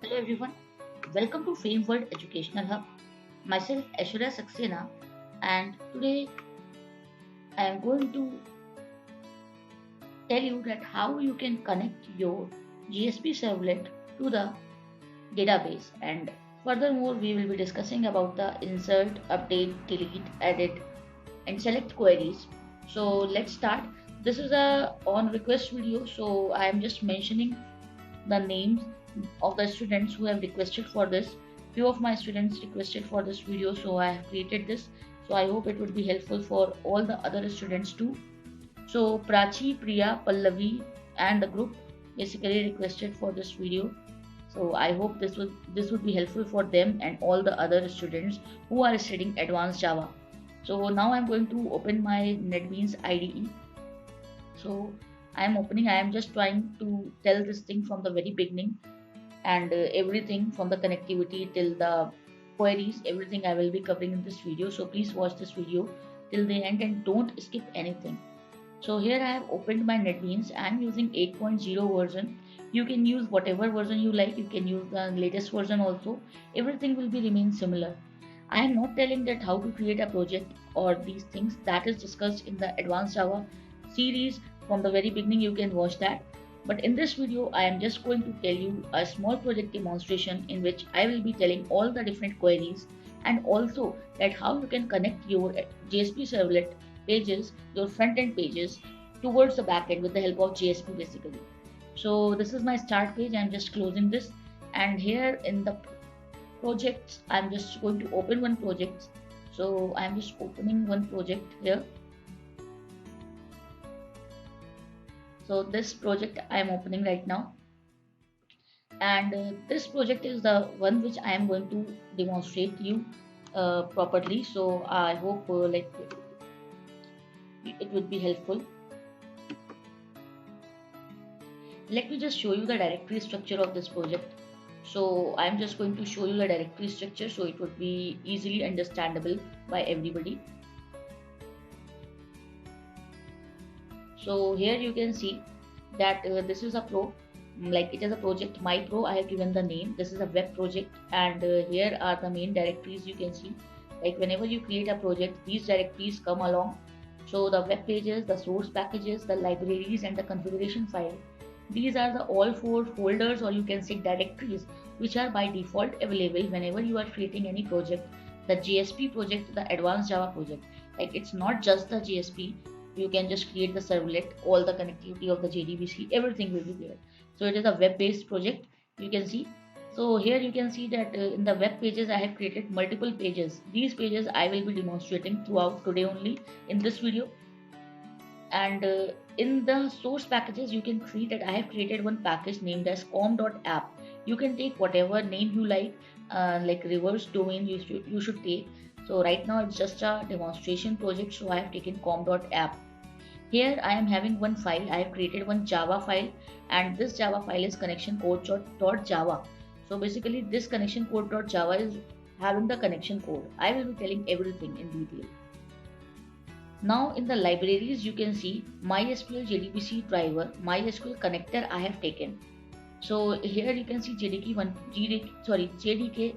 Hello everyone, welcome to Fame World Educational Hub. Myself Aishwarya Saxena, and today I am going to tell you that how you can connect your GSP servlet to the database, and furthermore we will be discussing about the insert, update, delete, edit and select queries. So let's start. This is a on request video, so I am just mentioning the names of the students who have requested for this. Few of my students requested for this video, so I have created this. So I hope it would be helpful for all the other students too. So Prachi, Priya, Pallavi and the group basically requested for this video. So I hope this would be helpful for them and all the other students who are studying advanced Java. So now I'm going to open my NetBeans IDE. So I am just trying to tell this thing from the very beginning, and everything from the connectivity till the queries, everything I will be covering in this video. So please watch this video till the end and don't skip anything. So here I have opened my NetBeans. I am using 8.0 version. You can use whatever version you like. You can use the latest version also. Everything will be remain similar. I am not telling that how to create a project or these things that is discussed in the advanced Java series from the very beginning. You can watch that. But in this video, I am just going to tell you a small project demonstration in which I will be telling all the different queries and also that how you can connect your JSP servlet pages, your front end pages towards the back end with the help of JSP basically. So this is my start page. I'm just closing this, and here in the projects, I'm just going to open one project. So I'm just opening one project here. So this project I am opening right now, and this project is the one which I am going to demonstrate you properly. So I hope it would be helpful. Let me just show you the directory structure of this project. So I'm just going to show you the directory structure so it would be easily understandable by everybody. So here you can see that this is a pro, like it is a project my pro. I have given the name. This is a web project, and here are the main directories. You can see, like whenever you create a project, these directories come along. So the web pages, the source packages, the libraries and the configuration file, these are the all four folders, or you can say directories, which are by default available whenever you are creating any project, the JSP project, the advanced Java project. Like it's not just the JSP, you can just create the servlet, all the connectivity of the JDBC, everything will be there. So it is a web based project, you can see. So here you can see that in the web pages I have created multiple pages. These pages I will be demonstrating throughout today only in this video. And in the source packages you can see that I have created one package named as com.app. You can take whatever name you like reverse domain you should take. So right now it's just a demonstration project, so I have taken com.app. Here I am having one file. I have created one Java file, and this Java file is connection code.java. So basically this connection code.java is having the connection code. I will be telling everything in detail. Now in the libraries you can see MySQL JDBC driver, MySQL connector I have taken. So here you can see JDK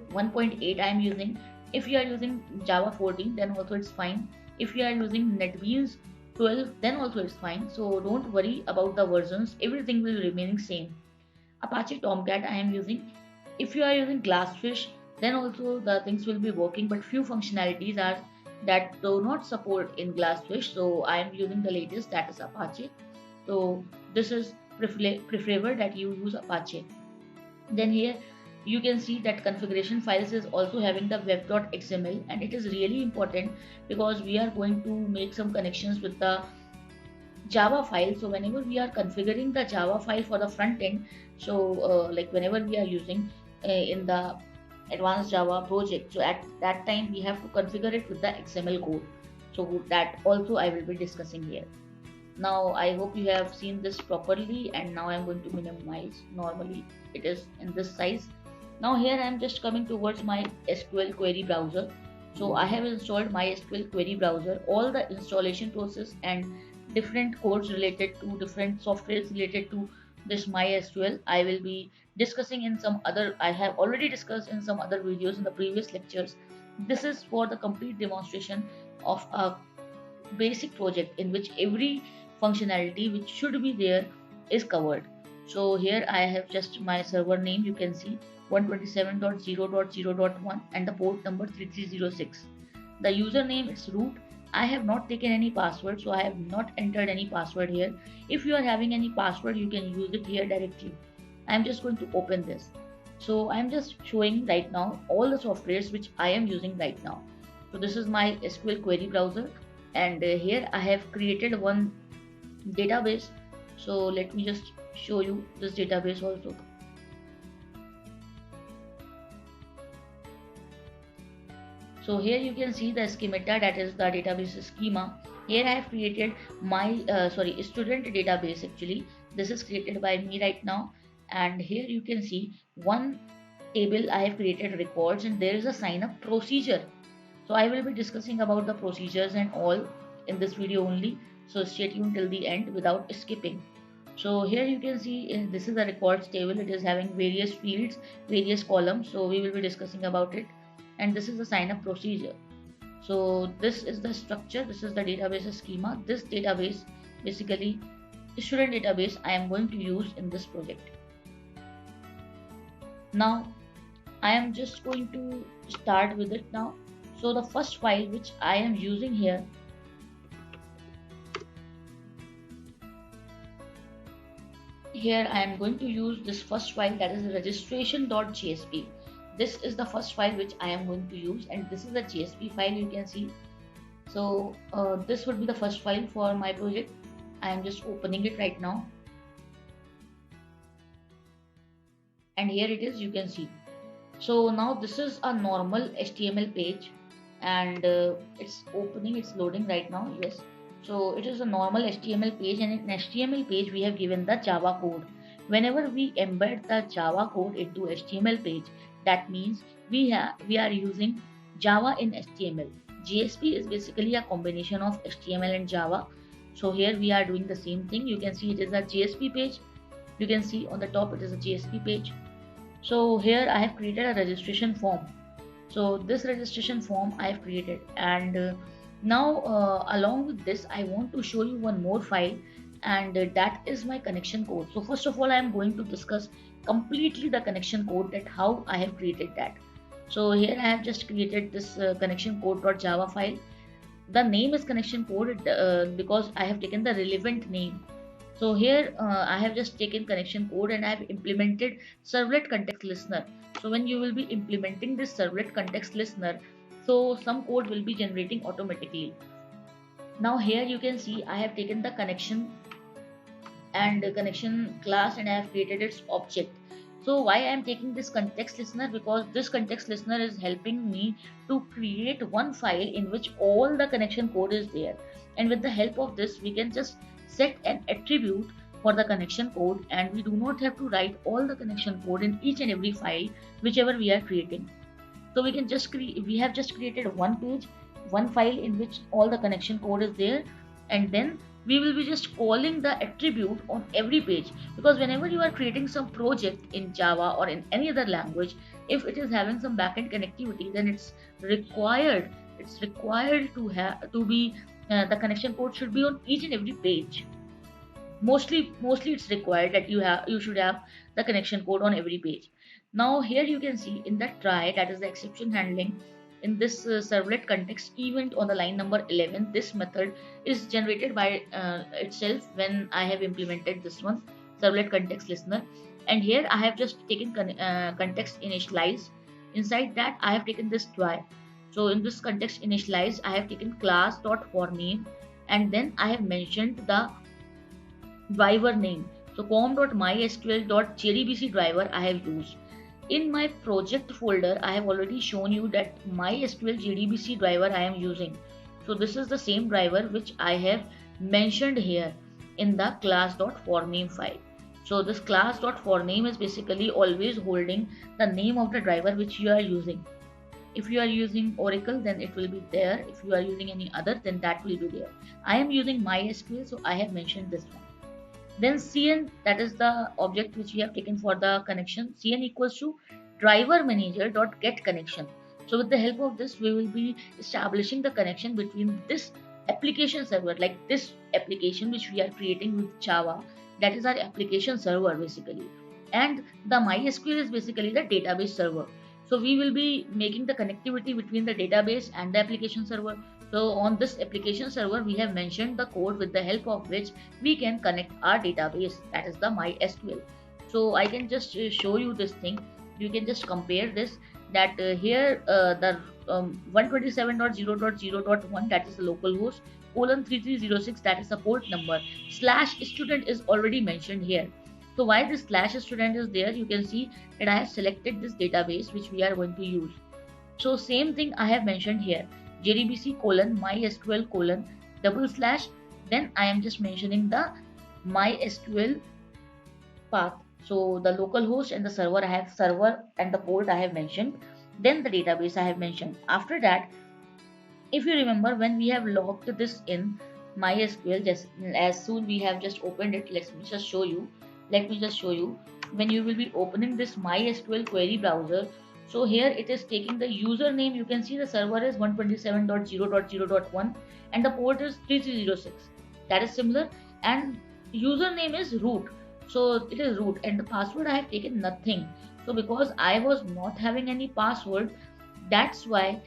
1.8 I am using. If you are using Java 14 then also it's fine. If you are using NetBeans 12 then also it's fine. So don't worry about the versions, everything will remaining same. Apache Tomcat I am using. If you are using Glassfish, then also the things will be working, but few functionalities are that do not support in Glassfish. So I am using the latest, that is Apache. So this is preferable that you use Apache. Then here you can see that configuration files is also having the web.xml, and it is really important because we are going to make some connections with the Java file. So whenever we are configuring the Java file for the front end, so like whenever we are using in the advanced Java project, so at that time we have to configure it with the XML code. So that also I will be discussing here. Now I hope you have seen this properly, and now I'm going to minimize. Normally it is in this size. Now here I am just coming towards my SQL query browser. So I have installed my SQL query browser, all the installation process and different codes related to different softwares related to this MySQL I will be discussing in some other, I have already discussed in some other videos in the previous lectures. This is for the complete demonstration of a basic project in which every functionality which should be there is covered. So here I have just my server name, you can see 127.0.0.1 and the port number 3306. The username is root. I have not taken any password, so I have not entered any password here. If you are having any password, you can use it here directly. I'm just going to open this. So I'm just showing right now all the softwares which I am using right now. So this is my SQL query browser, and here I have created one database. So let me just show you this database also. So here you can see the schemata, that is the database schema. Here I have created my student database. Actually this is created by me right now, and here you can see one table I have created records, and there is a sign up procedure. So I will be discussing about the procedures and all in this video only, so stay tuned till the end without skipping. So here you can see this is the records table. It is having various fields, various columns, so we will be discussing about it. And this is the sign up procedure. So this is the structure, this is the database schema. This database, basically student database, I am going to use in this project. Now I am just going to start with it now. So the first file which I am using here, I am going to use this first file, that is registration.jsp. This is the first file which I am going to use, and this is the JSP file you can see. So this would be the first file for my project. I am just opening it right now, and here it is, you can see. So now this is a normal HTML page, and it's opening, it's loading right now. Yes, so it is a normal HTML page, and in HTML page we have given the Java code. Whenever we embed the Java code into HTML page, that means we are using Java in HTML. JSP is basically a combination of HTML and Java. So here we are doing the same thing. You can see it is a JSP page. You can see on the top it is a JSP page. So here I have created a registration form. So this registration form I have created, and now along with this I want to show you one more file, and that is my connection code. So first of all I am going to discuss completely the connection code, that how I have created that. So here I have just created this connection code.java file. The name is connection code because I have taken the relevant name. So here I have just taken connection code, and I have implemented servlet context listener. So when you will be implementing this servlet context listener, so some code will be generating automatically. Now here you can see I have taken the connection and connection class, and I have created its object. So why I am taking this context listener? Because this context listener is helping me to create one file in which all the connection code is there, and with the help of this we can just set an attribute for the connection code, and we do not have to write all the connection code in each and every file whichever we are creating. So we can just we have just created one page, one file in which all the connection code is there, and then we will be just calling the attribute on every page. Because whenever you are creating some project in Java or in any other language, if it is having some backend connectivity, then it's required to have to be the connection code should be on each and every page. Mostly it's required that you should have the connection code on every page. Now here you can see in that try, that is the exception handling, in this servlet context event on the line number 11, this method is generated by itself when I have implemented this one, servlet context listener. And here I have just taken context initialize. Inside that I have taken this try. So in this context initialize I have taken class dot for name, and then I have mentioned the driver name. So com.mysql.jdbc driver I have used. In my project folder, I have already shown you that MySQL JDBC driver I am using. So this is the same driver which I have mentioned here in the class.forName file. So this class.forName is basically always holding the name of the driver which you are using. If you are using Oracle, then it will be there. If you are using any other, then that will be there. I am using MySQL, so I have mentioned this one. Then cn, that is the object which we have taken for the connection. Cn equals to driver manager dot get connection. So with the help of this, we will be establishing the connection between this application server, like this application which we are creating with Java, that is our application server basically, and the MySQL is basically the database server. So we will be making the connectivity between the database and the application server. So on this application server, we have mentioned the code with the help of which we can connect our database, that is the MySQL. So I can just show you this thing. You can just compare this, that here the 127.0.0.1, that is the local host, colon 3306, that is the port number, slash student is already mentioned here. So why this slash student is there, you can see that I have selected this database which we are going to use. So same thing I have mentioned here, JDBC colon MySQL colon double slash, then I am just mentioning the MySQL path. So the local host and the server, I have server and the port I have mentioned. Then the database I have mentioned. After that, if you remember, when we have logged this in MySQL, just as soon we have just opened it, let me just show you. Let me just show you. When you will be opening this MySQL query browser, so here it is taking the username. You can see the server is 127.0.0.1 and the port is 3306. That is similar, and username is root. So it is root, and the password I have taken nothing. So because I was not having any password, that's why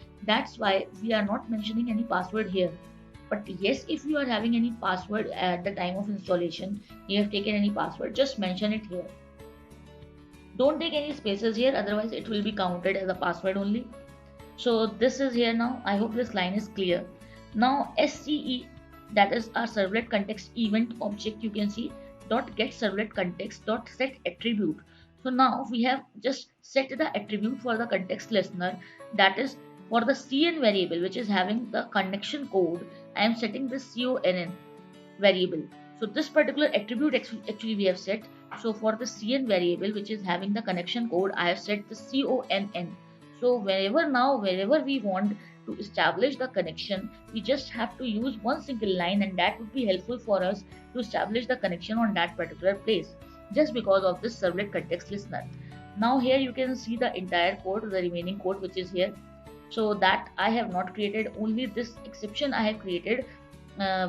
we are not mentioning any password here. But yes, if you are having any password at the time of installation, you have taken any password, just mention it here. Don't take any spaces here, otherwise it will be counted as a password only. So this is here now. I hope this line is clear. Now SCE, that is our servlet context event object, you can see dot get servlet context dot set attribute. So now we have just set the attribute for the context listener, that is for the cn variable which is having the connection code. I am setting this conn variable. So this particular attribute actually we have set. So for the cn variable which is having the connection code, I have set the conn. So wherever we want to establish the connection, we just have to use one single line, and that would be helpful for us to establish the connection on that particular place, just because of this servlet context listener. Now here you can see the entire code, the remaining code which is here. So that I have not created, only this exception I have created,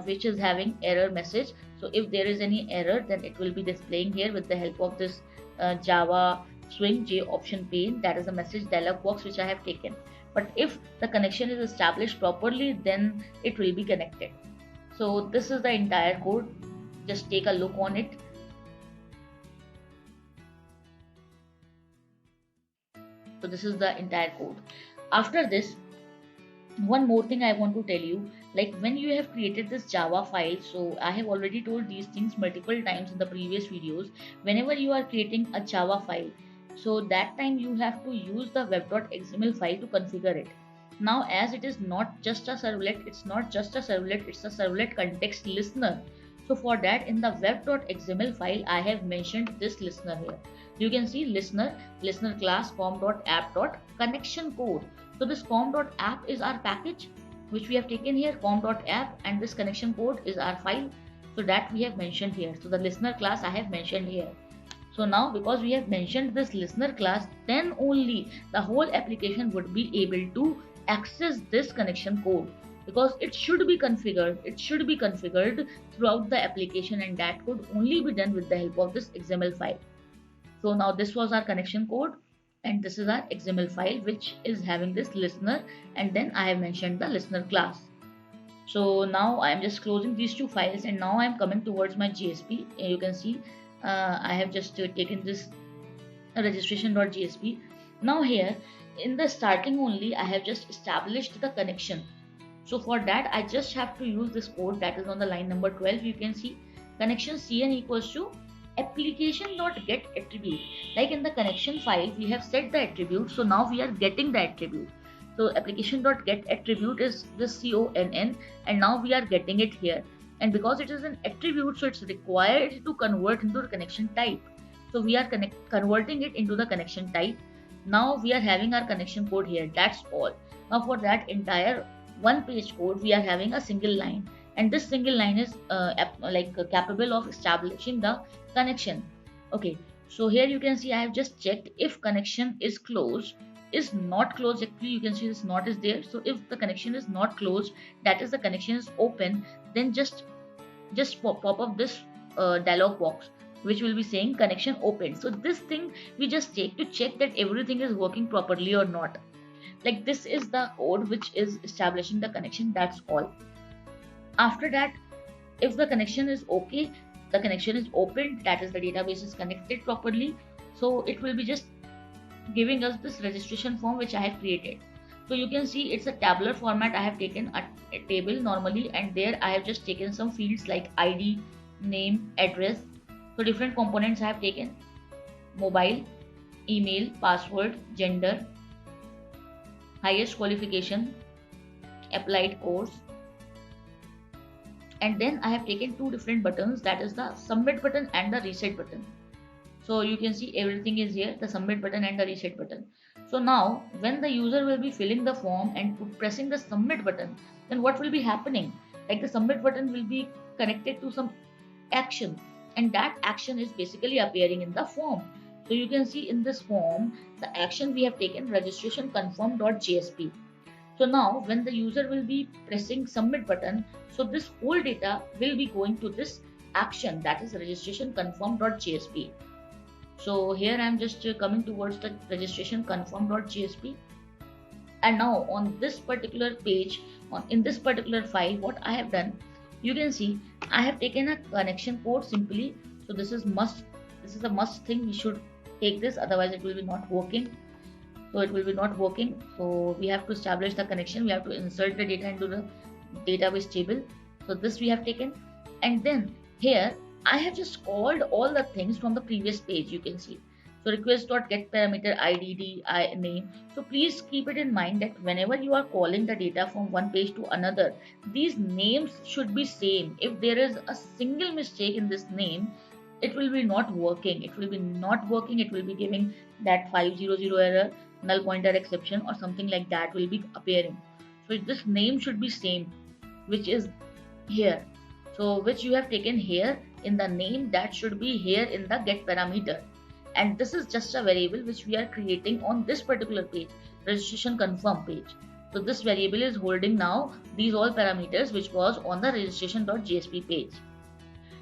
which is having error message. So if there is any error, then it will be displaying here with the help of this Java swing J option pane. That is a message dialog box which I have taken. But if the connection is established properly, then it will be connected. So this is the entire code. Just take a look on it. So this is the entire code. After this, one more thing I want to tell you, like when you have created this Java file, so I have already told these things multiple times in the previous videos. Whenever you are creating a Java file, so that time you have to use the web.xml file to configure it. Now as it is not just a servlet, it's a servlet context listener. So for that, in the web.xml file, I have mentioned this listener here. You can see listener class com.app.connection code. So this com.app is our package which we have taken here, com.app, and this connection code is our file. So that we have mentioned here. So the listener class I have mentioned here. So now because we have mentioned this listener class, then only the whole application would be able to access this connection code, because it should be configured throughout the application, and that could only be done with the help of this XML file. So now this was our connection code, and this is our XML file which is having this listener, and then I have mentioned the listener class. So now I am just closing these two files, and now I am coming towards my JSP. You can see I have just taken this registration.jsp. Now here in the starting only, I have just established the connection. So for that, I just have to use this code that is on the line number 12. You can see connection cn equals to application.get attribute. Like in the connection file, we have set the attribute. So now we are getting the attribute. So application.get attribute is this conn, and now we are getting it here. And because it is an attribute, so it's required to convert into the connection type. So we are converting it into the connection type. Now we are having our connection code here. That's all. Now for that entire one page code, we are having a single line, and this single line is capable of establishing the connection. Okay, so here you can see I have just checked if connection is closed, is not closed. Actually you can see this not is there. So if the connection is not closed, that is the connection is open, then just pop up this dialog box which will be saying connection open. So this thing we just take to check that everything is working properly or not. Like this is the code which is establishing the connection, that's all. After that, if the connection is okay, the connection is opened, that is the database is connected properly, so it will be just giving us this registration form which I have created. So you can see it's a tabular format. I have taken a table normally, and there I have just taken some fields like ID, name, address. So different components I have taken: mobile, email, password, gender, highest qualification, applied course, and then I have taken two different buttons, that is the submit button and the reset button. So you can see everything is here, the submit button and the reset button. So now when the user will be filling the form and pressing the submit button, then what will be happening? Like the submit button will be connected to some action, and that action is basically appearing in the form. So you can see in this form the action we have taken, registration confirm.jsp. So now when the user will be pressing submit button, so this whole data will be going to this action, that is registration confirm.jsp. So here I am just coming towards the registration confirm.jsp, and now on this particular page, in this particular file, what I have done, you can see I have taken a connection code simply. So this is a must thing, we should take this, otherwise it will be not working. So it will be not working. So we have to establish the connection, we have to insert the data into the database table. So this we have taken, and then here I have just called all the things from the previous page, you can see. So request.get parameter IDD name. So please keep it in mind that whenever you are calling the data from one page to another, these names should be same. If there is a single mistake in this name, it will be not working. It will be giving that 500 error, null pointer exception, or something like that will be appearing. So this name should be same, which is here. So which you have taken here in the name, that should be here in the get parameter. And this is just a variable which we are creating on this particular page, registration confirm page. So this variable is holding now these all parameters which was on the registration.jsp page.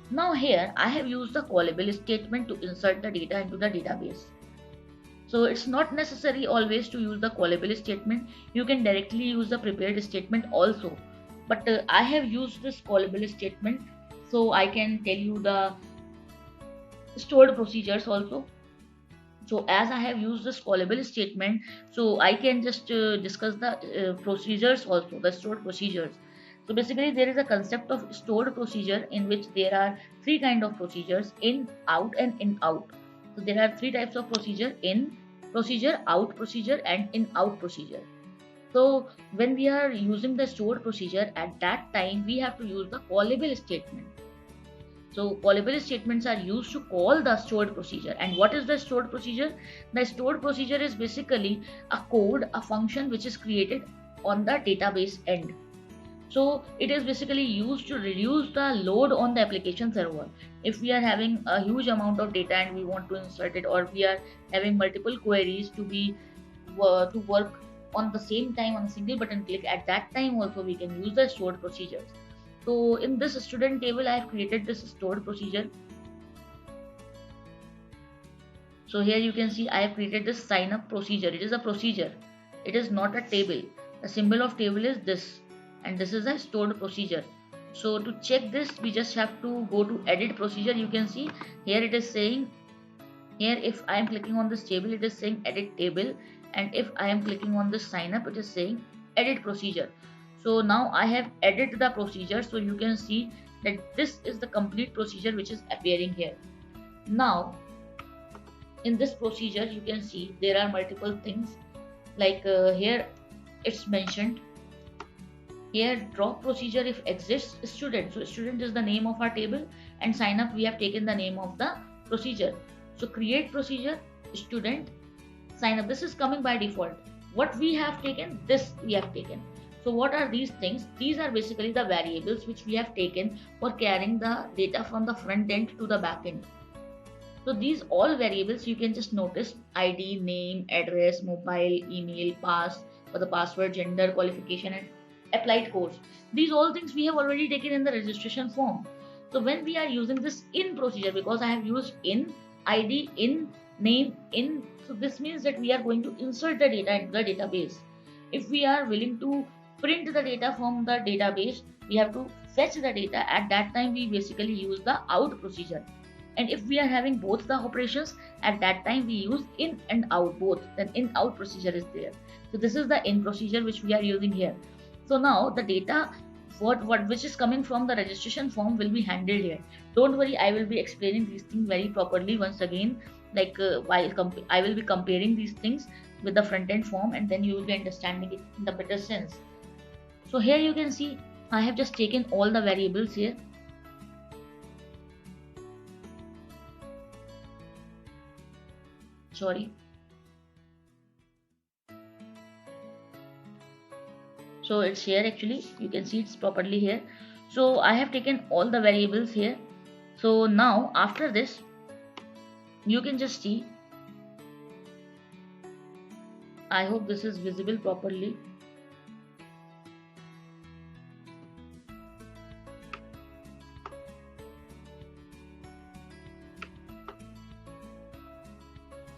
Now here I have used the callable statement to insert the data into the database. So it's not necessary always to use the callable statement. You can directly use the prepared statement also. But I have used this callable statement, so I can tell you the stored procedures also. So as I have used this callable statement, so I can just discuss the procedures also, the stored procedures. So basically there is a concept of stored procedure in which there are three kind of procedures: in, out, and in, out. So there are three types of procedure: in procedure, out procedure, and in, out procedure. So when we are using the stored procedure, at that time we have to use the callable statement. So callable statements are used to call the stored procedure. And what is the stored procedure? The stored procedure is basically a code, a function which is created on the database end. So it is basically used to reduce the load on the application server. If we are having a huge amount of data and we want to insert it, or we are having multiple queries to work on the same time on a single button click, at that time also we can use the stored procedures. So in this student table I have created this stored procedure. So here you can see I have created this sign up procedure. It is a procedure, it is not a table. The symbol of table is this, and this is a stored procedure. So to check this, we just have to go to edit procedure. You can see here it is saying, here if I am clicking on this table, it is saying edit table, and if I am clicking on this sign up, it is saying edit procedure. So now I have edited the procedure, so you can see that this is the complete procedure which is appearing here. Now in this procedure you can see there are multiple things, like here it's mentioned here drop procedure if exists student. So student is the name of our table, and sign up we have taken the name of the procedure. So create procedure, student, sign up, this is coming by default. What we have taken, this we have taken. So what are these things? These are basically the variables which we have taken for carrying the data from the front end to the back end. So these all variables you can just notice: ID, name, address, mobile, email, pass for the password, gender, qualification, and applied course. These all things we have already taken in the registration form. So when we are using this in procedure, because I have used in, ID, in, name, in, so this means that we are going to insert the data into the database. If we are willing to print the data from the database, we have to fetch the data. At that time, we basically use the out procedure. And if we are having both the operations, at that time we use in and out both, then in out procedure is there. So this is the in procedure which we are using here. So now the data what which is coming from the registration form will be handled here. Don't worry, I will be explaining these things very properly once again, like I will be comparing these things with the front end form, and then you will be understanding it in the better sense. So here you can see I have just taken all the variables here. Sorry. So it's here, actually you can see it's properly here. So I have taken all the variables here. So now after this you can just see, I hope this is visible properly.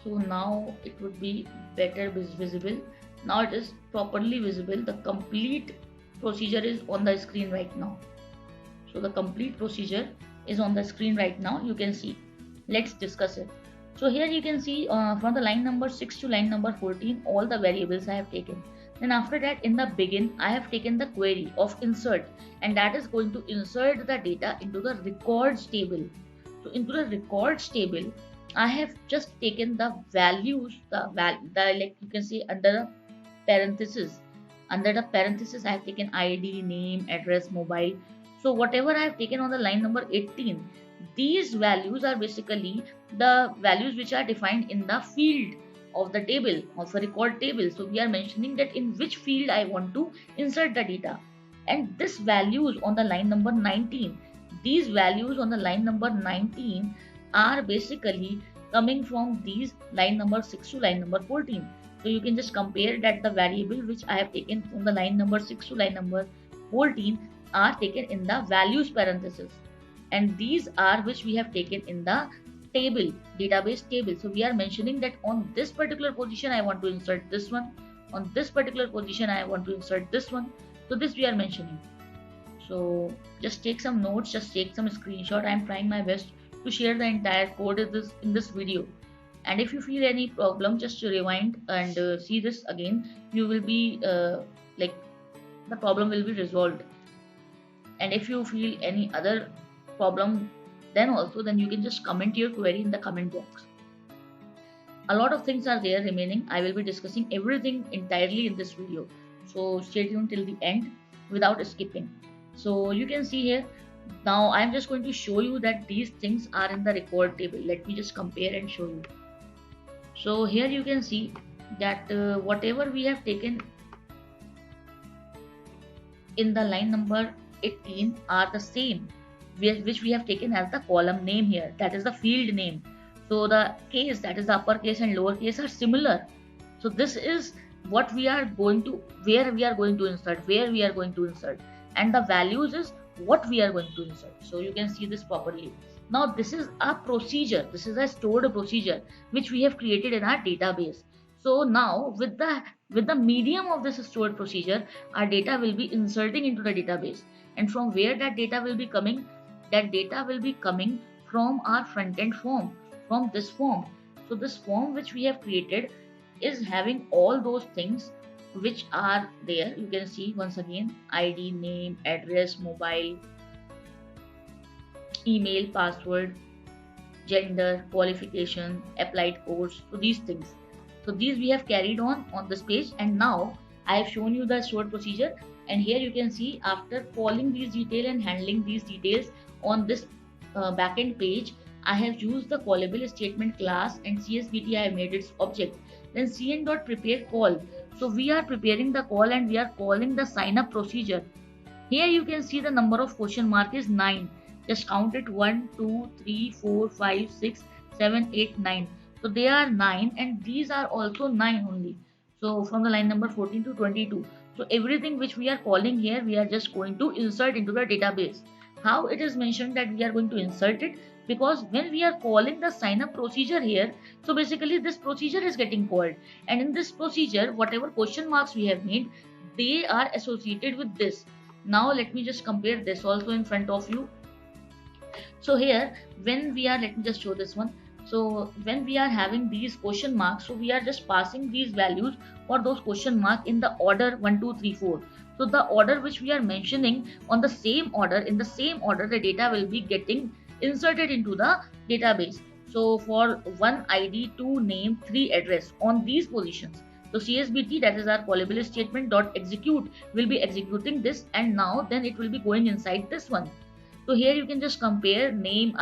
So now it would be better visible. Now it is properly visible. The complete procedure is on the screen right now. So the complete procedure is on the screen right now. You can see. Let's discuss it. So here you can see from the line number 6 to line number 14, all the variables I have taken. Then after that, in the begin, I have taken the query of insert, and that is going to insert the data into the records table. So into the records table, I have just taken the values, like you can see under the parenthesis. Under the parenthesis, I have taken ID, name, address, mobile. So whatever I have taken on the line number 18, these values are basically the values which are defined in the field of the table, of a record table. So we are mentioning that in which field I want to insert the data. And this values on the line number 19, these values on the line number 19 are basically coming from these line number 6 to line number 14. So you can just compare that the variable which I have taken from the line number 6 to line number 14 are taken in the values parenthesis, and these are which we have taken in the table, database table. So we are mentioning that on this particular position I want to insert this one, on this particular position I want to insert this one. So this we are mentioning. So just take some notes, just take some screenshot. I am trying my best to share the entire code in this video. And if you feel any problem, just rewind and see this again. You will be like the problem will be resolved. And if you feel any other problem, then you can just comment your query in the comment box. A lot of things are there remaining. I will be discussing everything entirely in this video. So stay tuned till the end without skipping. So you can see here, now I'm just going to show you that these things are in the record table. Let me just compare and show you. So here you can see that whatever we have taken in the line number 18 are the same, which we have taken as the column name here, that is the field name. So the case, that is the uppercase and lowercase, are similar. So this is what we are going to, where we are going to insert, and the values is what we are going to insert. So you can see this properly. Now this is a procedure, this is a stored procedure which we have created in our database. So now with the medium of this stored procedure, our data will be inserting into the database. And from where that data will be coming? That data will be coming from our front end form, from this form. So this form which we have created is having all those things which are there. You can see once again: ID, name, address, mobile, email, password, gender, qualification, applied course. So these things. So these we have carried on this page, and now I have shown you the stored procedure. And here you can see, after calling these details and handling these details on this backend page, I have used the callable statement class, and CSBT I have made its object. Then cn.prepare call. So we are preparing the call and we are calling the sign up procedure. Here you can see the number of question mark is 9. Just count it 1, 2, 3, 4, 5, 6, 7, 8, 9. So they are 9 and these are also 9 only. So from the line number 14 to 22. So everything which we are calling here, we are just going to insert into the database. How it is mentioned that we are going to insert it? Because when we are calling the sign up procedure here, so basically this procedure is getting called. And in this procedure, whatever question marks we have made, they are associated with this. Now let me just compare this also in front of you. So here when we are, let me just show this one. So when we are having these question marks, so we are just passing these values for those question mark in the order 1 2 3 4. So the order which we are mentioning, on the same order, in the same order the data will be getting inserted into the database. So for 1 ID, 2 name, 3 address, on these positions, so CSBT, that is our callable statement dot execute, will be executing this, and now then it will be going inside this one. So here you can just compare name,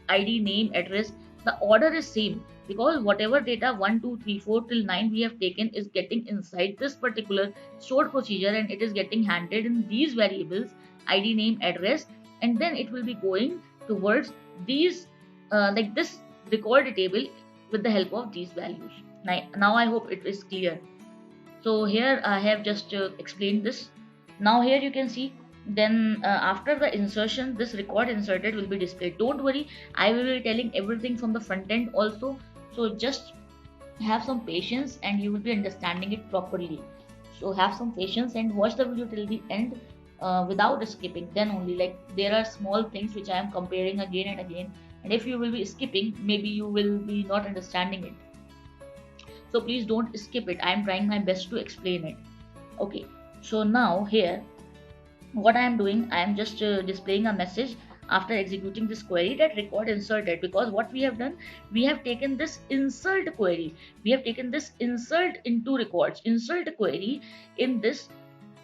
ID, name, address. The order is same because whatever data 1 2 3 4 till 9 we have taken is getting inside this particular stored procedure, and it is getting handed in these variables ID, name, address, and then it will be going towards these like this record table with the help of these values. Now I hope it is clear. So here I have just explained this. Now here you can see, then after the insertion, this record inserted will be displayed. Don't worry, I will be telling everything from the front end also. So just have some patience and you will be understanding it properly. So have some patience and watch the video till the end without skipping. Then only, like, there are small things which I am comparing again and again, and if you will be skipping, maybe you will be not understanding it. So please don't skip it. I am trying my best to explain it. Okay, so now here what I am doing, I am just displaying a message after executing this query, that record inserted, because what we have done, we have taken this insert query, we have taken this insert into records, insert query in this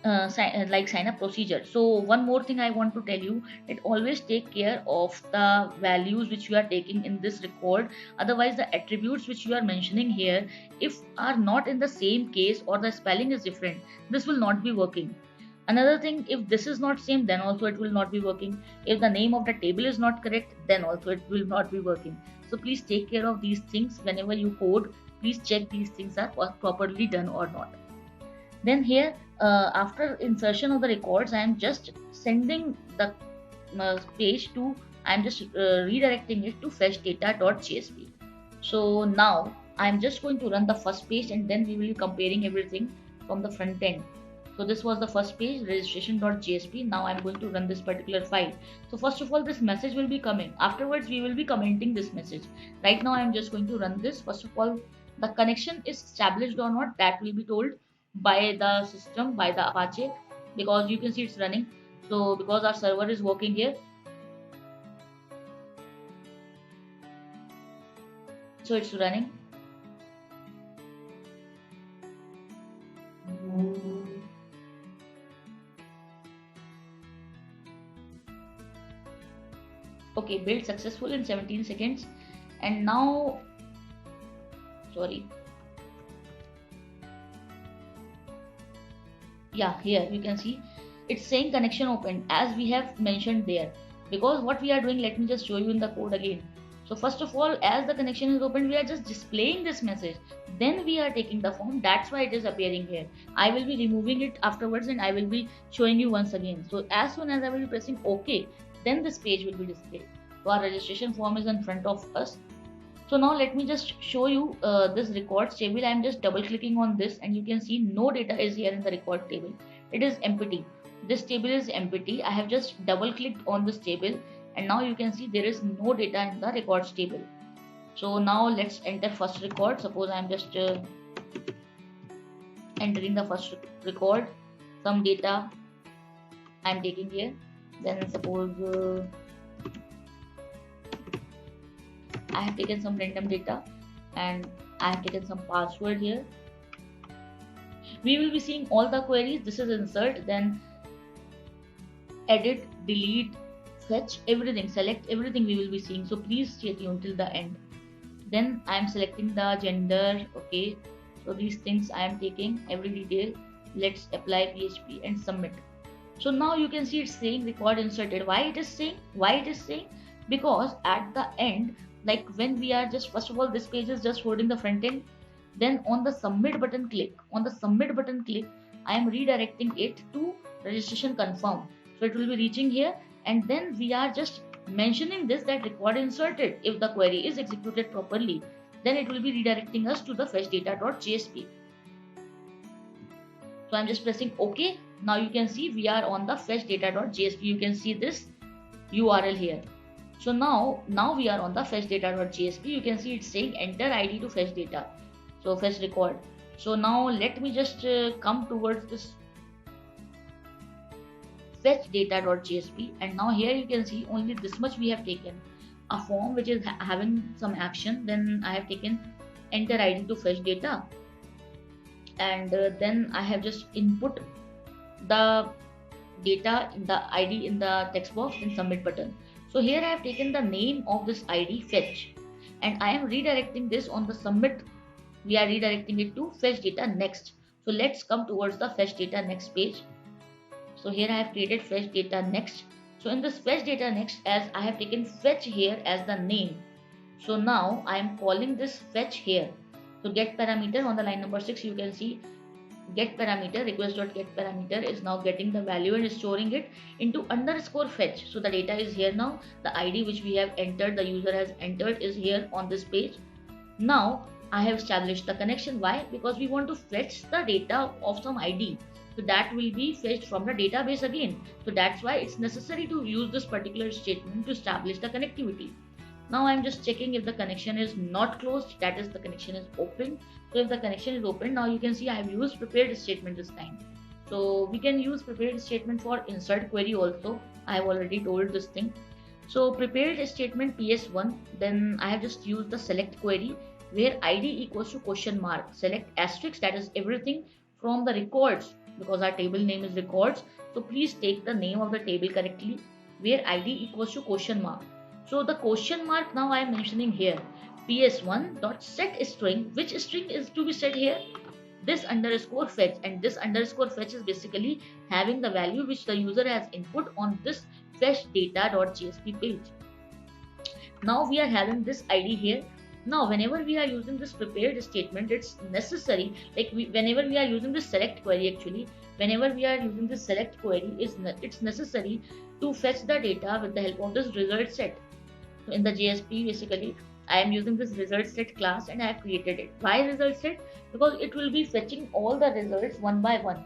like sign up procedure. So one more thing I want to tell you, that always take care of the values which you are taking in this record. Otherwise the attributes which you are mentioning here, if are not in the same case or the spelling is different, this will not be working. Another thing, if this is not same, then also it will not be working. If the name of the table is not correct, then also it will not be working. So please take care of these things whenever you code. Please check these things are properly done or not. Then here after insertion of the records, I am just sending the page to, I am just redirecting it to fetchdata.jsp. So now I am just going to run the first page and then we will be comparing everything from the front end. So this was the first page, registration.jsp. Now I'm going to run this particular file. So first of all, this message will be coming. Afterwards, we will be commenting this message. Right now, I'm just going to run this. First of all, the connection is established or not, that will be told by the system, by the Apache, because you can see it's running. So because our server is working here, so it's running. Okay, build successful in 17 seconds. And now, sorry, yeah, here you can see it's saying connection opened, as we have mentioned there. Because what we are doing, let me just show you in the code again. So first of all, as the connection is open, we are just displaying this message, then we are taking the form, that's why it is appearing here. I will be removing it afterwards and I will be showing you once again. So as soon as I will be pressing OK, then this page will be displayed. So our registration form is in front of us. So now let me just show you this records table. I am just double clicking on this and you can see no data is here in the record table. It is empty. This table is empty. I have just double clicked on this table and now you can see there is no data in the records table. So now let's enter first record. Suppose I am just entering the first record, some data I am taking here. Then suppose I have taken some random data and I have taken some password here. We will be seeing all the queries. This is insert, then edit, delete, fetch, everything, select everything we will be seeing. So please stay tuned till the end. Then I am selecting the gender. Okay, So these things I am taking every detail. Let's apply PHP and submit. So now you can see it's saying record inserted. Why it is saying? Why it is saying? Because at the end, like when we are just, first of all, this page is just holding the front end. Then on the submit button click, I am redirecting it to registration confirm. So it will be reaching here, and then we are just mentioning this, that record inserted. If the query is executed properly, then it will be redirecting us to the fetchdata.jsp. So I'm just pressing OK. Now you can see we are on the fetchdata.jsp. You can see this URL here. So now we are on the fetchdata.jsp. You can see it's saying enter ID to fetch data. So fetch record. So now let me just come towards this fetchdata.jsp, and now here you can see only this much we have taken. A form which is having some action, then I have taken enter ID to fetch data, and then I have just input the data in the ID in the text box and submit button. So here I have taken the name of this ID fetch, and I am redirecting this on the submit. We are redirecting it to fetch data next. So let's come towards the fetch data next page. So here I have created fetch data next. So in this fetch data next, as I have taken fetch here as the name, so now I am calling this fetch here. So get parameter on the line number 6, you can see get parameter, request.get parameter is now getting the value and storing it into underscore fetch. So the data is here now. The ID which we have entered, the user has entered, is here on this page. Now I have established the connection. Why? Because we want to fetch the data of some ID. So that will be fetched from the database again. So that's why it's necessary to use this particular statement to establish the connectivity. Now I'm just checking if the connection is not closed, that is the connection is open. So if the connection is open, now you can see I have used prepared statement this time. So we can use prepared statement for insert query also. I have already told this thing. So prepared statement PS1, then I have just used the select query where ID equals to question mark, select asterisk, that is everything from the records, because our table name is records. So please take the name of the table correctly, where ID equals to question mark. So the question mark now I am mentioning here, ps1 dot set string. Which string is to be set here? This underscore fetch, and this underscore fetch is basically having the value which the user has input on this fetch data.jsp page. Now we are having this ID here. Now whenever we are using this prepared statement, it's necessary, like whenever we are using this select query, actually whenever we are using this select query, it's necessary to fetch the data with the help of this result set. So in the JSP, basically I am using this result set class and I have created it. Why result set? Because it will be fetching all the results one by one.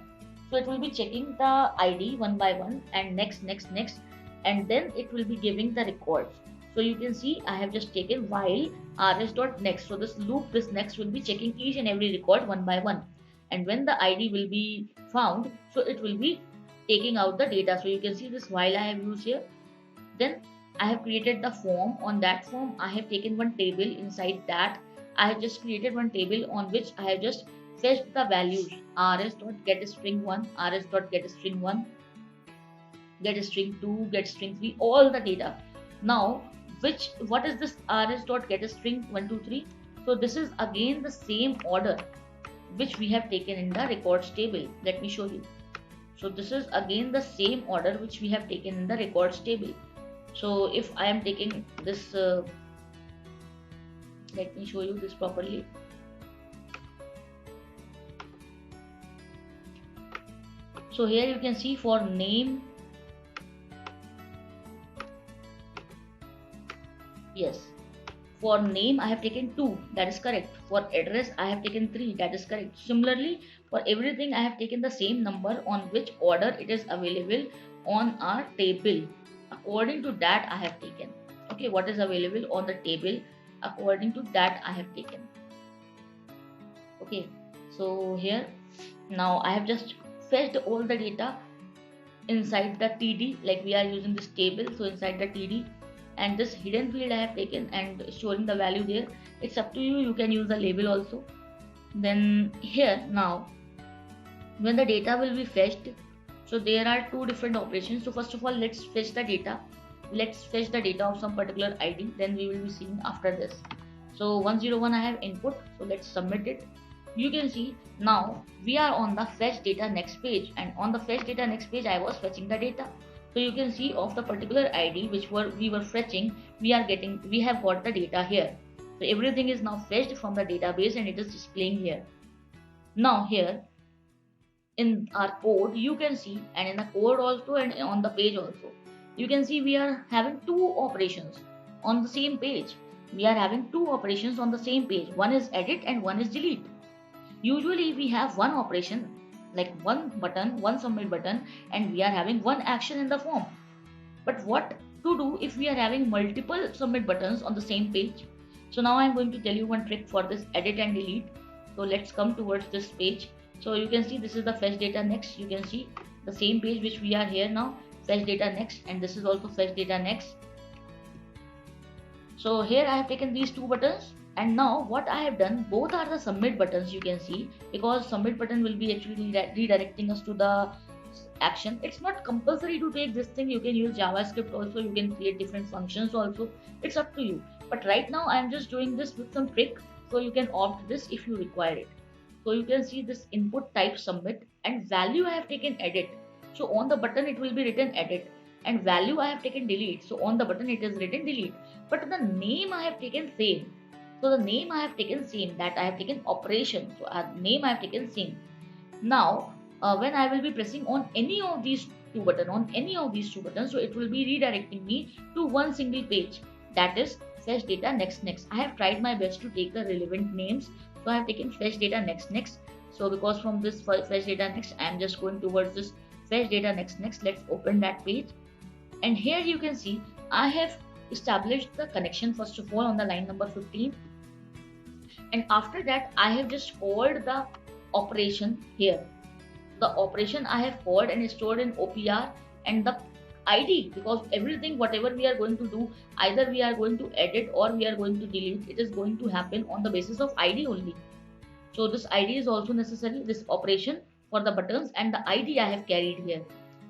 So it will be checking the ID one by one and next, and then it will be giving the records. So you can see I have just taken while rs.next. So this loop, this next will be checking each and every record one by one. And when the ID will be found, so it will be taking out the data. So you can see this while I have used here. Then I have created the form. On that form, I have taken one table. Inside that, I have just created one table on which I have just fetched the values rs.getString1, rs.getString1, getString2, getString3, all the data. Now, what is this rs.getString123? So this is again the same order which we have taken in the records table. Let me show you. So this is again the same order which we have taken in the records table. So if I am taking this, let me show you this properly. So here you can see for name, yes, for name I have taken 2, that is correct. For address I have taken 3, that is correct. Similarly, for everything I have taken the same number on which order it is available on our table. According to that I have taken. Okay, what is available on the table, according to that I have taken. Okay, so here now I have just fetched all the data inside the TD, like we are using this table. So inside the TD, and this hidden field I have taken and storing the value there. It's up to you, you can use the label also. Then here now, when the data will be fetched, so there are 2 different operations. So first of all, let's fetch the data. Let's fetch the data of some particular ID, then we will be seeing after this. So 101 I have input, so let's submit it. you can see now we are on the fetch data next page, and on the fetch data next page I was fetching the data. So you can see of the particular ID which we were fetching, we have got the data here. So everything is now fetched from the database and it is displaying here. Now here in our code you can see, and in the code also and on the page also, you can see we are having two operations on the same page. We are having two operations on the same page. One is edit and one is delete. Usually we have one operation, like one button, one submit button, and we are having one action in the form. But what to do if we are having multiple submit buttons on the same page? So now I'm going to tell you one trick for this edit and delete. So let's come towards this page. So you can see this is the fetch data next. You can see the same page which we are here now, fetch data next, and this is also fetch data next. So here I have taken these two buttons, and now what I have done, both are the submit buttons, you can see, because submit button will be actually redirecting us to the action. It's not compulsory to take this thing. You can use JavaScript also, you can create different functions also, it's up to you. But right now I am just doing this with some trick, so you can opt this if you require it. So you can see this input type submit, and value I have taken edit. So on the button it will be written edit, and value I have taken delete. So on the button it is written delete, but the name I have taken same. So the name I have taken same, that I have taken operation. So name I have taken same. Now when I will be pressing on any of these two buttons, so it will be redirecting me to one single page, that is fetch data next. I have tried my best to take the relevant names, so I have taken fetch data next. So because from this fetch data next I am just going towards this fetch data next. Let's open that page, and here you can see I have established the connection first of all on the line number 15, and after that I have just called the operation here. The operation I have called and stored in OPR, and the ID, because everything whatever we are going to do, either we are going to edit or we are going to delete, it is going to happen on the basis of ID only. So this ID is also necessary, this operation for the buttons and the ID I have carried here.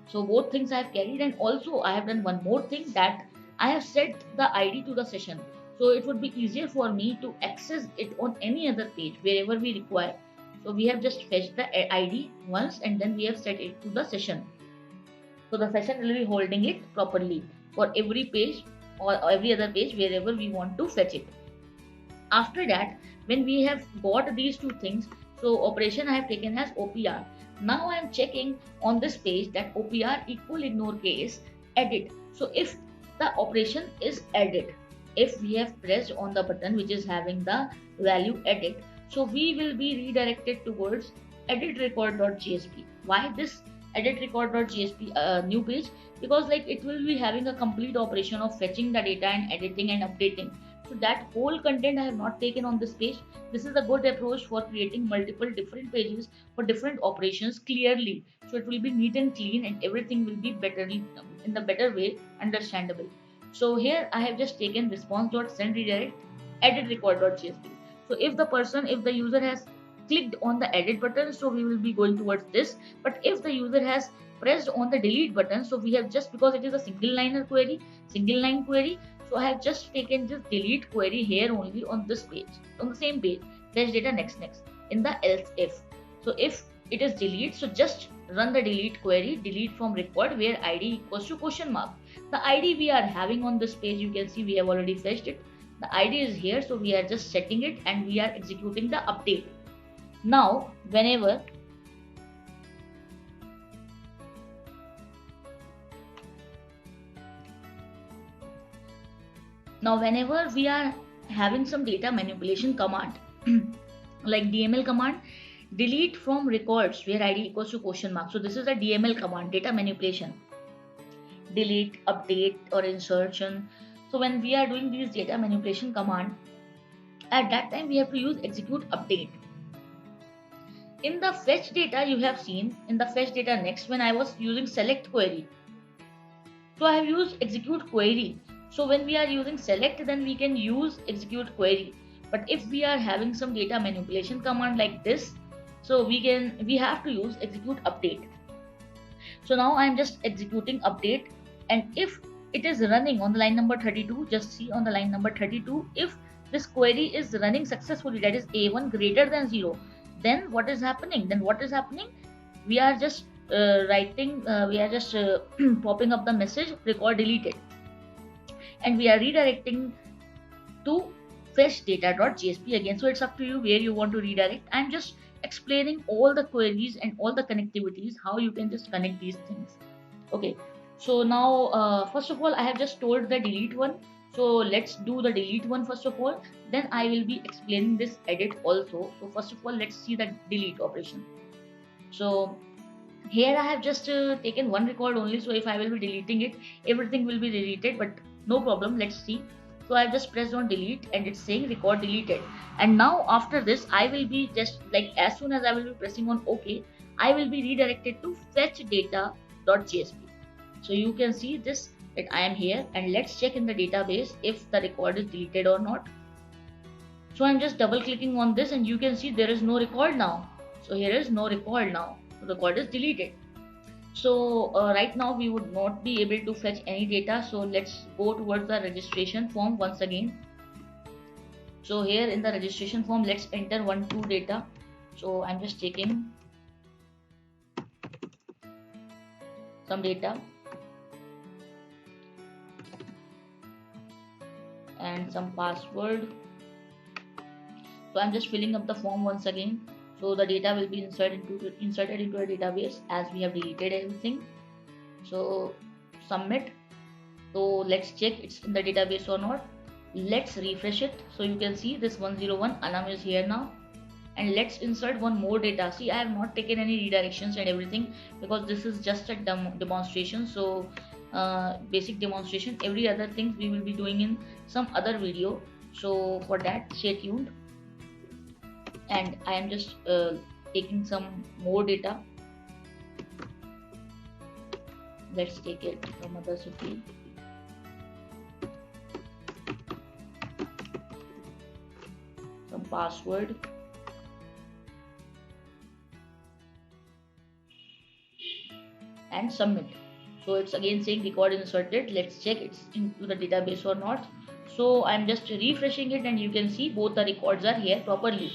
So both things I have carried, and also I have done one more thing, that I have set the ID to the session. So it would be easier for me to access it on any other page wherever we require. So we have just fetched the ID once, and then we have set it to the session. So the session will be holding it properly for every page or every other page wherever we want to fetch it. After that, when we have got these two things, so operation I have taken as OPR. Now I am checking on this page that OPR equal ignore case edit. So if the operation is edit, if we have pressed on the button which is having the value edit, so we will be redirected towards edit record.jsp. Why this edit record.jsp new page? Because like it will be having a complete operation of fetching the data and editing and updating. So that whole content I have not taken on this page. This is a good approach for creating multiple different pages for different operations clearly. So it will be neat and clean, and everything will be better in the better way understandable. So here I have just taken response.send redirect edit record.jsp. So if the user has clicked on the edit button, so we will be going towards this. But if the user has pressed on the delete button, so we have just, because it is a single line query, so I have just taken this delete query here only on this page, on the same page, fetch data next in the else if. So if it is delete, so just run the delete query, delete from record where ID equals to question mark. The ID we are having on this page, you can see we have already fetched it. The ID is here, so we are just setting it and we are executing the update. Now whenever we are having some data manipulation command like DML command, delete from records where ID equals to question mark. So this is a DML command, data manipulation, delete, update or insertion. So when we are doing these data manipulation command, at that time we have to use execute update. In the fetch data, you have seen in the fetch data next, when I was using select query, so I have used execute query. So when we are using select, then we can use execute query. But if we are having some data manipulation command like this, so we have to use execute update. So now I am just executing update, and if it is running on the line number 32, just see on the line number 32, if this query is running successfully, that is A1 greater than 0, then what is happening? We are just we are just popping up the message record deleted, and we are redirecting to fetch data.jsp again. So it's up to you where you want to redirect. I'm just explaining all the queries and all the connectivities, how you can just connect these things. Okay, so now first of all I have just told the delete one, so let's do the delete one first of all, then I will be explaining this edit also. So first of all let's see the delete operation. So here I have just taken one record only, so if I will be deleting it, everything will be deleted, but no problem, let's see. So I have just pressed on delete and it's saying record deleted, and now after this I will be just like, as soon as I will be pressing on OK, I will be redirected to fetch data.jsp. so you can see this, that I am here, and let's check in the database if the record is deleted or not. So I'm just double clicking on this and you can see there is no record now. So here is no record now, the record is deleted. So right now we would not be able to fetch any data, so let's go towards the registration form once again. So here in the registration form, let's enter 1 2 data. So I'm just taking some data and some password. So I'm just filling up the form once again. So the data will be inserted into a database as we have deleted everything. So submit. So let's check it's in the database or not. Let's refresh it. So you can see this 101 Anam is here now. And let's insert one more data. See, I have not taken any redirections and everything because this is just a demonstration. So basic demonstration, every other thing we will be doing in some other video. So for that, stay tuned. And I am just taking some more data. Let's take it from other city. Some password. And submit. So it's again saying record inserted. Let's check it's into the database or not. So I'm just refreshing it and you can see both the records are here properly.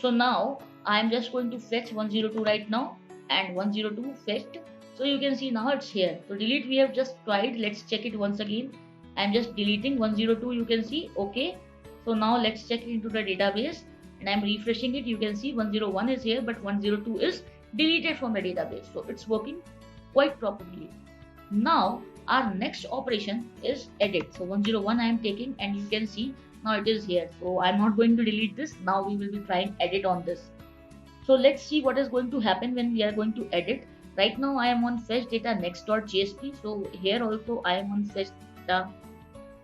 So now I'm just going to fetch 102 right now, and 102 fetched. So you can see now it's here. So delete we have just tried. Let's check it once again. I'm just deleting 102. You can see okay. So now let's check it into the database and I'm refreshing it. You can see 101 is here, but 102 is deleted from the database. So it's working quite properly. Now our next operation is edit. So 101 I am taking and you can see now it is here. So I'm not going to delete this. Now we will be trying edit on this. So let's see what is going to happen when we are going to edit. Right now I am on fetch data next.jsp. So here also I am on fetch data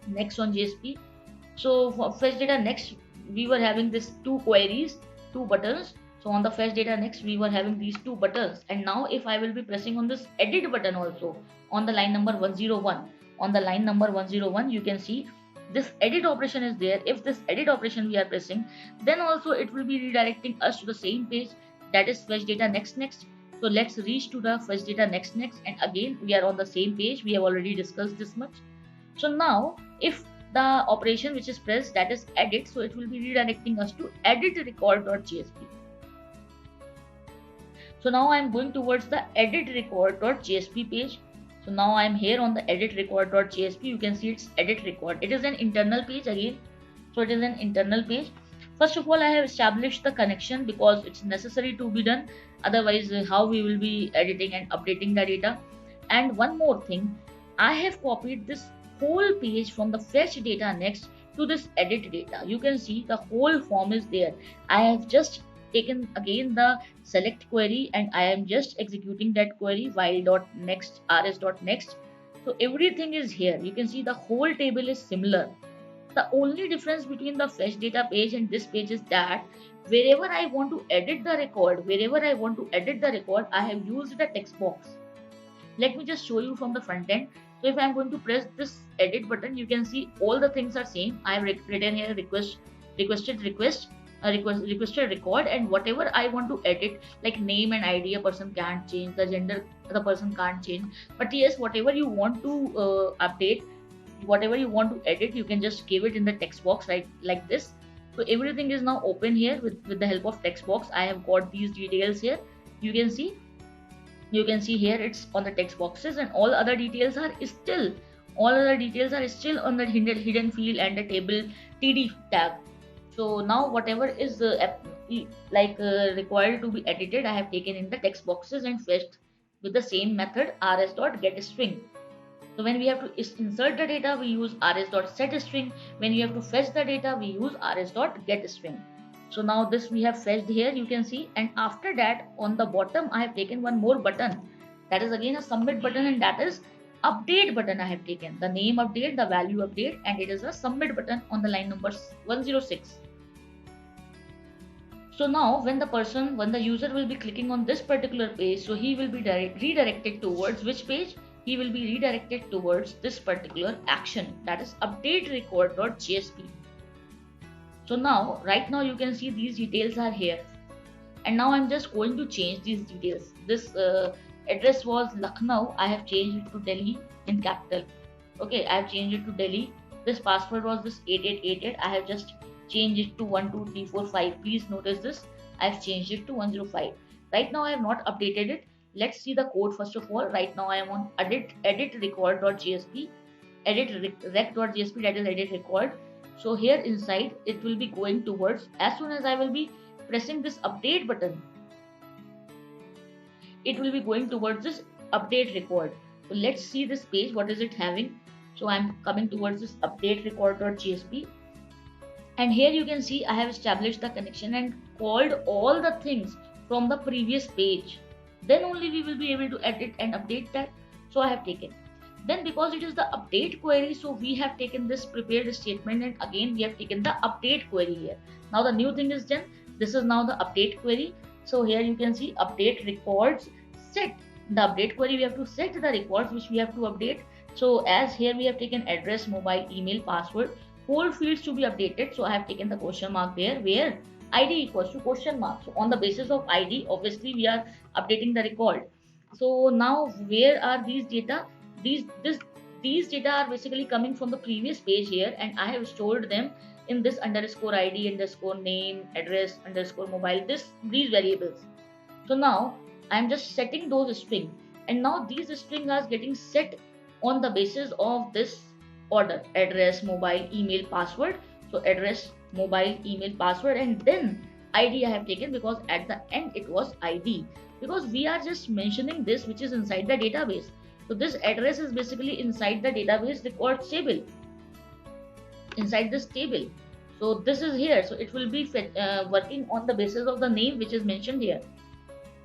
next on JSP. So for fetch data next we were having this two queries, two buttons. So on the fetch data next we were having these two buttons, and now if I will be pressing on this edit button also on the line number 101, on the line number 101 you can see this edit operation is there. If this edit operation we are pressing, then also it will be redirecting us to the same page, that is fetch data next. So let's reach to the fetch data next, and again we are on the same page. We have already discussed this much. So now if the operation which is pressed, that is edit, so it will be redirecting us to edit record.jsp. So now I am going towards the edit record.jsp page. So now I am here on the edit record.jsp. You can see it's edit record. It is an internal page again. So it is an internal page. First of all, I have established the connection because it's necessary to be done. Otherwise, how we will be editing and updating the data. And one more thing, I have copied this whole page from the fetch data next to this edit data. You can see the whole form is there. I have just taken again the select query and I am just executing that query while.next rs.next. So everything is here. You can see the whole table is similar. The only difference between the fetch data page and this page is that wherever I want to edit the record, I have used the text box. Let me just show you from the front end. So if I am going to press this edit button, you can see all the things are same. I have written here requested record, and whatever I want to edit, like name and ID, a person can't change, the gender the person can't change, but yes, whatever you want to update, whatever you want to edit, you can just give it in the text box, right, like this. So everything is now open here with the help of text box. I have got these details here. You can see, here it's on the text boxes, and all other details are still, on the hidden field and the table td tag. So now whatever is required to be edited, I have taken in the text boxes and fetched with the same method rs.getString. So when we have to insert the data, we use rs.setString. When you have to fetch the data, we use rs.getString. So now this we have fetched here, you can see, and after that on the bottom I have taken one more button, that is again a submit button, and that is update button. I have taken the name update, the value update, and it is a submit button on the line number 106. So now when the user will be clicking on this particular page, so he will be redirected towards which page? He will be redirected towards this particular action, that is update record.jsp. So now right now you can see these details are here, and now I'm just going to change these details. This address was Lucknow, I have changed it to Delhi in capital. Okay, I have changed it to Delhi. This password was this 8888, I have just changed it to 12345. Please notice this, I have changed it to 105. Right now I have not updated it. Let's see the code first of all. Right now I am on edit record.jsp, edit rec.jsp, that is edit record. So here inside it will be going towards, as soon as I will be pressing this update button, it will be going towards this update record. So let's see this page, what is it having. So I'm coming towards this update record.jsp, and here you can see I have established the connection and called all the things from the previous page. Then only we will be able to edit and update that. So I have taken. Then because it is the update query, so we have taken this prepared statement, and again we have taken the update query here. Now the new thing is done. This is now the update query. So here you can see update records, set the update query. We have to set the records which we have to update. So as here we have taken address, mobile, email, password, whole fields to be updated. So I have taken the question mark there, where id equals to question mark. So on the basis of id, obviously we are updating the record. So now where are these data? These data are basically coming from the previous page here, and I have stored them in this underscore id underscore name address underscore mobile, these variables. So now I am just setting those string, and now these strings are getting set on the basis of this order: address, mobile, email, password. So address, mobile, email, password, and then id I have taken, because at the end it was id, because we are just mentioning this which is inside the database. So this address is basically inside the database records table, inside this table. So this is here, so it will be working on the basis of the name which is mentioned here.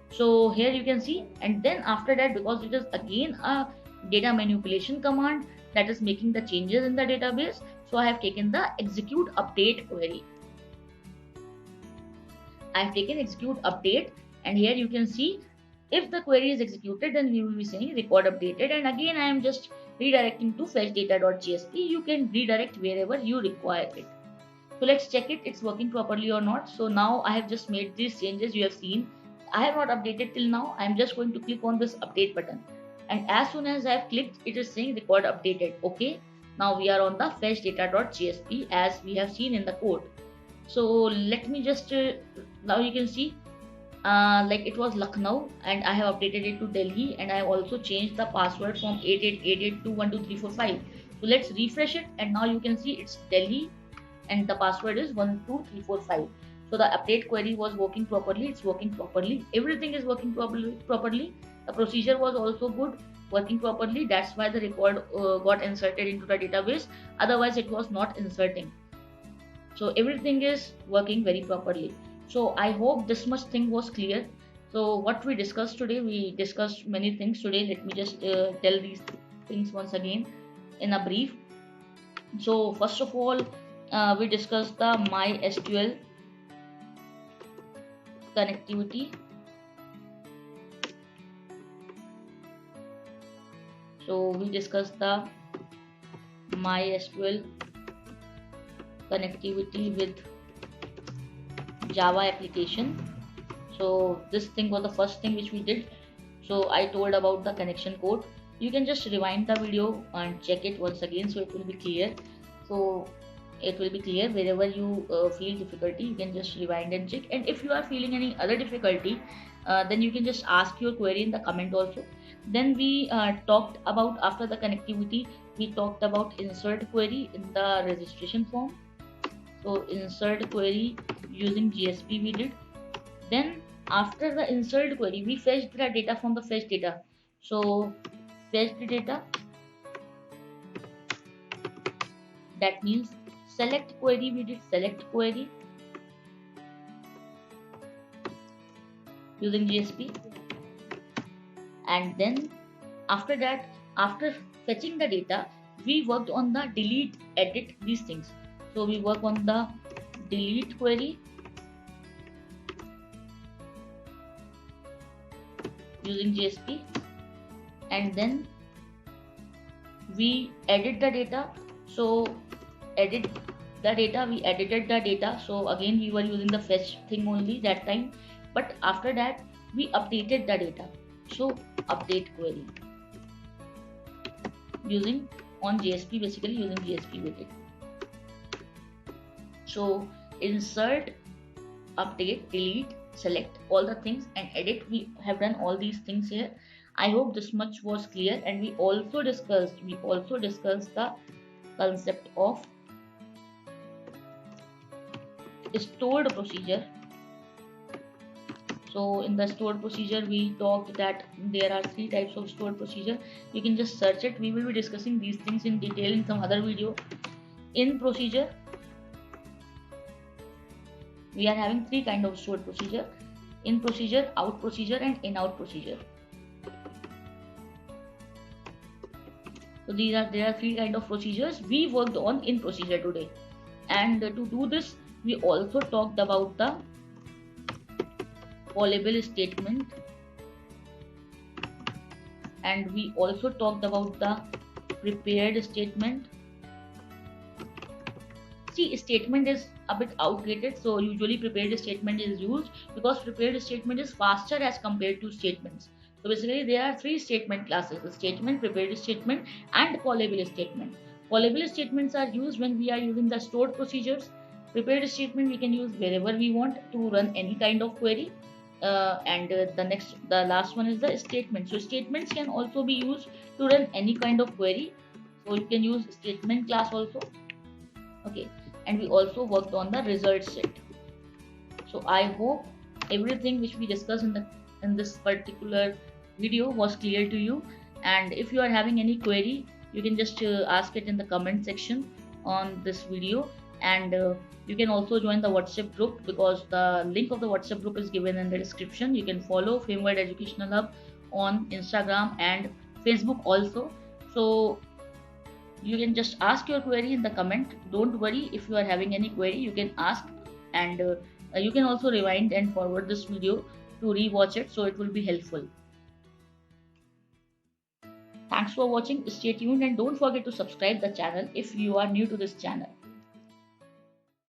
So here you can see, and then after that, because it is again a data manipulation command that is making the changes in the database, so I have taken the execute update query. I have taken execute update, and here you can see if the query is executed, then we will be saying record updated, and again I am just redirecting to fetch data.jsp. You can redirect wherever you require it. So let's check it, it's working properly or not. So now I have just made these changes, you have seen. I have not updated till now. I am just going to click on this update button, and as soon as I have clicked, it is saying record updated. Okay, now we are on the fetch data.jsp as we have seen in the code. So let me just now you can see like it was Lucknow, and I have updated it to Delhi, and I have also changed the password from 8888 to 12345. So let's refresh it, and now you can see it's Delhi and the password is 12345. So the update query was working properly, it's working properly, everything is working properly. The procedure was also good, working properly. That's why the record got inserted into the database, otherwise it was not inserting. So everything is working very properly. So I hope this much thing was clear. So what we discussed today, we discussed many things today. Let me just tell these things once again in a brief. So first of all, we discussed the MySQL connectivity. So we discussed the MySQL connectivity with Java application. So this thing was the first thing which we did. So I told about the connection code. You can just rewind the video and check it once again, so it will be clear. So it will be clear. Wherever you feel difficulty, you can just rewind and check. And if you are feeling any other difficulty, then you can just ask your query in the comment also. Then we talked about, after the connectivity, we talked about insert query in the registration form. So insert query using GSP we did. Then after the insert query, we fetched the data from the fetch data. So fetched data, that means select query, we did select query using GSP. And then after that, after fetching the data, we worked on the delete, edit, these things. So we work on the delete query using GSP, and then we edit the data. So edit the data, we edited the data. So again we were using the fetch thing only that time, but after that we updated the data. So update query using on GSP, basically using GSP with it. So insert, update, delete, select, all the things, and edit, we have done all these things here. I hope this much was clear. And we also discussed the concept of stored procedure. So in the stored procedure, we talked that there are 3 types of stored procedure. You can just search it. We will be discussing these things in detail in some other video. In procedure, we are having 3 kind of stored procedure: in procedure, out procedure, and in out procedure. So there are 3 kind of procedures. We worked on in procedure today, and to do this, we also talked about the callable statement, and we also talked about the prepared statement. See, statement is a bit outdated, so usually prepared statement is used because prepared statement is faster as compared to statements. So basically there are 3 statement classes: statement, prepared statement, and callable statement. Callable statements are used when we are using the stored procedures. Prepared statement we can use wherever we want to run any kind of query. The last one is the statement. So statements can also be used to run any kind of query. So you can use statement class also. Okay, and we also worked on the result set. So I hope everything which we discussed in this particular video was clear to you. And if you are having any query, you can just ask it in the comment section on this video. And you can also join the WhatsApp group, because the link of the WhatsApp group is given in the description. You can follow Frameworld Educational Hub on Instagram and Facebook also. So you can just ask your query in the comment. Don't worry, if you are having any query, you can ask. And you can also rewind and forward this video to rewatch it, so it will be helpful. Thanks for watching. Stay tuned and don't forget to subscribe the channel if you are new to this channel.